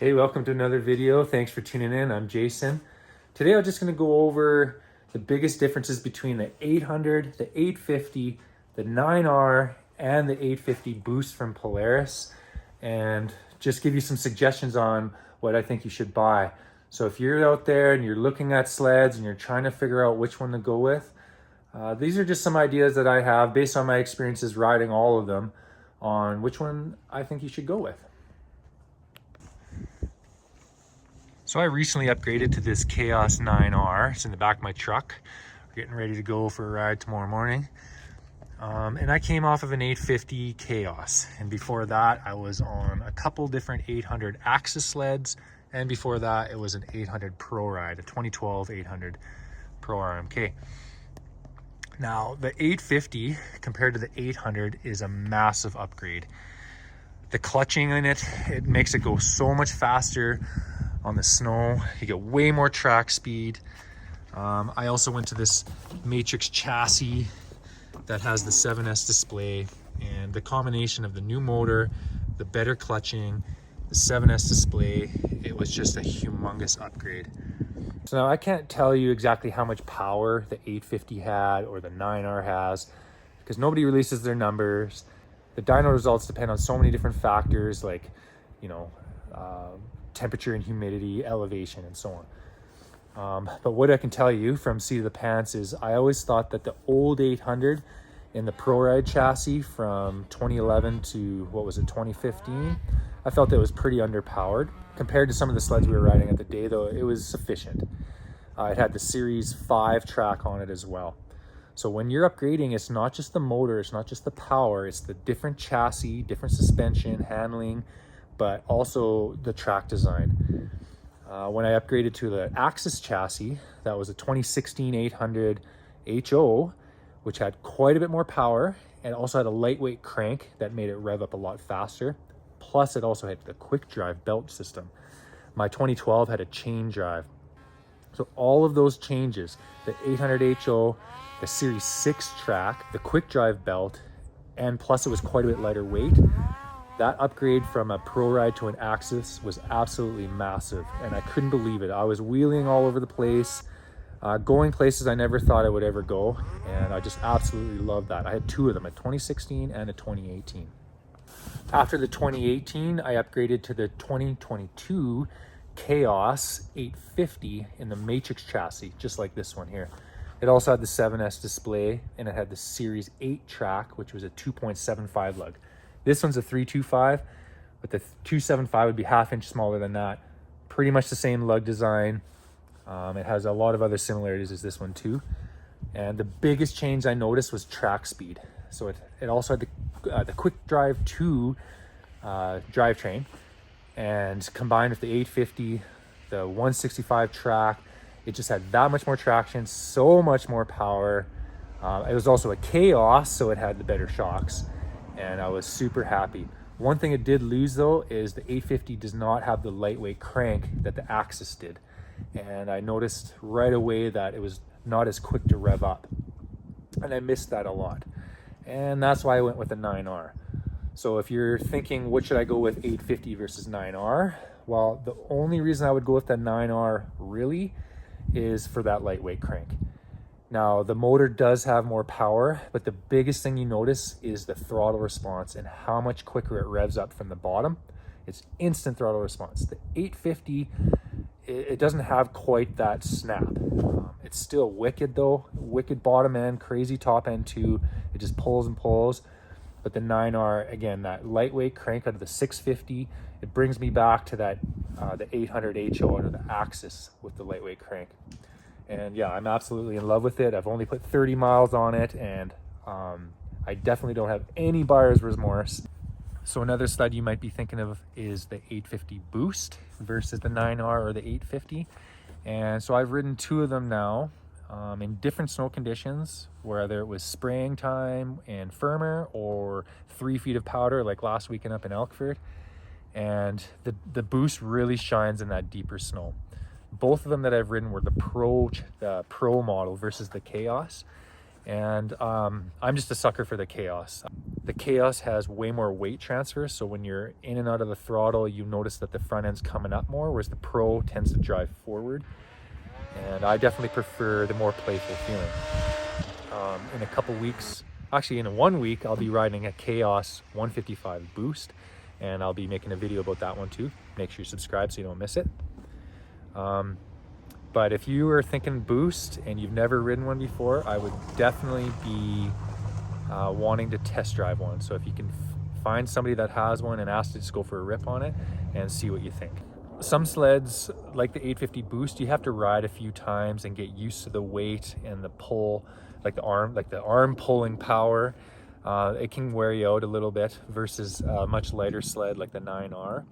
Hey, welcome to another video. Thanks for tuning in. I'm Jason. Today I'm just going to go over the biggest differences between the 800, the 850, the 9R, and the 850 Boost from Polaris, and just give you some suggestions on what I think you should buy. So if you're out there and you're looking at sleds and you're trying to figure out which one to go with, these are just some ideas that I have based on my experiences riding all of them on which one I think you should go with. So I recently upgraded to this Khaos 9R. It's in the back of my truck. We're getting ready to go for a ride tomorrow morning. And I came off of an 850 Khaos. And before that, I was on a couple different 800 Axys sleds. And before that, it was an 800 Pro ride, a 2012 800 Pro-RMK. Now, the 850 compared to the 800 is a massive upgrade. The clutching in it, it makes it go so much faster on the snow. You get way more track speed. I also went to this Matrix chassis that has the 7S display, and the combination of the new motor, the better clutching, the 7S display, it was just a humongous upgrade. So now I can't tell you exactly how much power the 850 had or the 9R has because nobody releases their numbers. The dyno results depend on so many different factors like, temperature and humidity, elevation, and so on. But what I can tell you from seat of the pants is I always thought that the old 800 in the Pro Ride chassis from 2011 to, 2015, I felt it was pretty underpowered. Compared to some of the sleds we were riding at the day, though, it was sufficient. It had the Series 5 track on it as well. So when you're upgrading, it's not just the motor, it's not just the power, it's the different chassis, different suspension, handling, but also the track design. When I upgraded to the Axys chassis, that was a 2016 800 HO, which had quite a bit more power and also had a lightweight crank that made it rev up a lot faster. Plus it also had the quick drive belt system. My 2012 had a chain drive. So all of those changes, the 800 HO, the Series 6 track, the quick drive belt, and plus it was quite a bit lighter weight. That upgrade from a Pro Ride to an Axys was absolutely massive, and I couldn't believe it. I was wheeling all over the place, going places I never thought I would ever go, and I just absolutely loved that. I had two of them, a 2016 and a 2018. After the 2018, I upgraded to the 2022 Khaos 850 in the Matrix chassis, just like this one here. It also had the 7S display, and it had the Series 8 track, which was a 2.75 lug. This one's a 325, but the 275 would be ½ inch smaller than that. Pretty much the same lug design. It has a lot of other similarities as this one too. And the biggest change I noticed was track speed. So it also had the Quick Drive 2 drivetrain, and combined with the 850, the 165 track, it just had that much more traction, so much more power. It was also a Khaos, so it had the better shocks, and I was super happy. One thing it did lose though is the 850 does not have the lightweight crank that the Axys did, and I noticed right away that it was not as quick to rev up, and I missed that a lot. And that's why I went with the 9R. So if you're thinking, what should I go with, 850 versus 9R? Well, the only reason I would go with the 9R really is for that lightweight crank. Now, the motor does have more power, but the biggest thing you notice is the throttle response and how much quicker it revs up from the bottom. It's instant throttle response. The 850, it doesn't have quite that snap. It's still wicked though, wicked bottom end, crazy top end too. It just pulls and pulls. But the 9R, again, that lightweight crank out of the 650, it brings me back to that the 800 HO out of the Axys with the lightweight crank. And yeah, I'm absolutely in love with it. I've only put 30 miles on it, and I definitely don't have any buyer's remorse. So another sled you might be thinking of is the 850 Boost versus the 9R or the 850. And so I've ridden two of them now in different snow conditions, whether it was spraying time and firmer or 3 feet of powder like last weekend up in Elkford. And the Boost really shines in that deeper snow. Both of them that I've ridden were the Pro model versus the Khaos. And I'm just a sucker for the Khaos. The Khaos has way more weight transfer, so when you're in and out of the throttle, you notice that the front end's coming up more, whereas the Pro tends to drive forward. And I definitely prefer the more playful feeling. In a couple weeks, actually in 1 week, I'll be riding a Khaos 155 Boost, and I'll be making a video about that one too. Make sure you subscribe so you don't miss it. But if you are thinking Boost and you've never ridden one before, I would definitely be wanting to test drive one. So if you can find somebody that has one and ask to just go for a rip on it and see what you think. Some sleds, like the 850 Boost, you have to ride a few times and get used to the weight and the pull, like the arm pulling power. It can wear you out a little bit versus a much lighter sled like the 9R.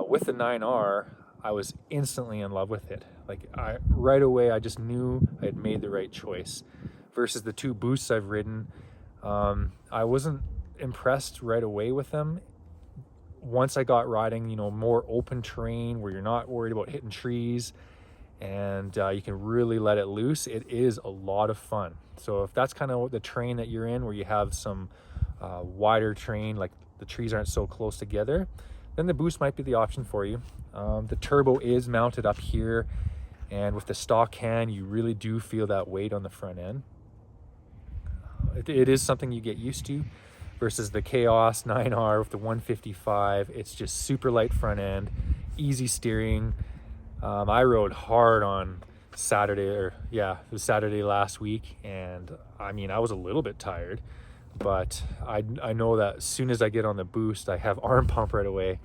With the 9R, I was instantly in love with it. Like right away, I just knew I had made the right choice. Versus the 2 Boosts I've ridden, I wasn't impressed right away with them. Once I got riding, you know, more open terrain where you're not worried about hitting trees and you can really let it loose, it is a lot of fun. So if that's kind of the terrain that you're in, where you have some wider terrain, like the trees aren't so close together, then the Boost might be the option for you. The turbo is mounted up here, and with the stock hand, you really do feel that weight on the front end. It is something you get used to, versus the Khaos 9R with the 155. It's just super light front end, easy steering. I rode hard on Saturday, it was Saturday last week, and I mean, I was a little bit tired, but I know that as soon as I get on the Boost, I have arm pump right away,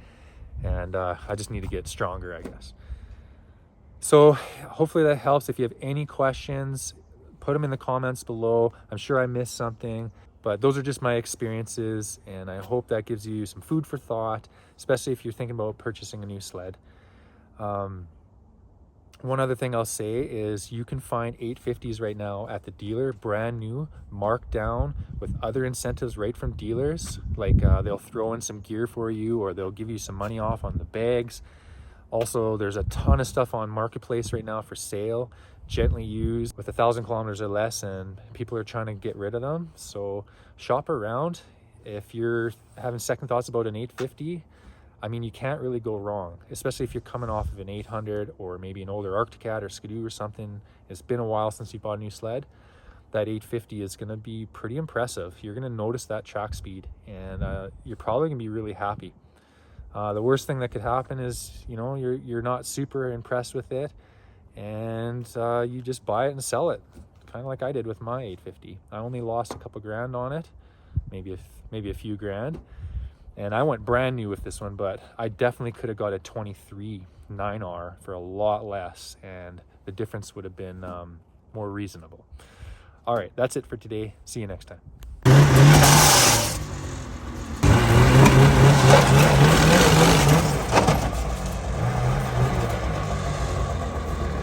and I just need to get stronger, I guess. So hopefully that helps. If you have any questions, put them in the comments below. I'm sure I missed something, but those are just my experiences, and I hope that gives you some food for thought, especially if you're thinking about purchasing a new sled. One other thing I'll say is you can find 850s right now at the dealer, brand new, marked down with other incentives right from dealers. Like they'll throw in some gear for you, or they'll give you some money off on the bags. Also, there's a ton of stuff on Marketplace right now for sale, gently used with 1,000 kilometers or less, and people are trying to get rid of them. So shop around. If you're having second thoughts about an 850, I mean, you can't really go wrong, especially if you're coming off of an 800 or maybe an older Arctic or Skidoo or something. It's been a while since you bought a new sled. That 850 is going to be pretty impressive. You're going to notice that track speed, and you're probably going to be really happy. The worst thing that could happen is, you know, you're not super impressed with it, and you just buy it and sell it, kind of like I did with my 850. I only lost a couple grand on it, maybe a few grand. And I went brand new with this one, but I definitely could have got a 23 9R for a lot less, and the difference would have been more reasonable. All right, that's it for today. See you next time.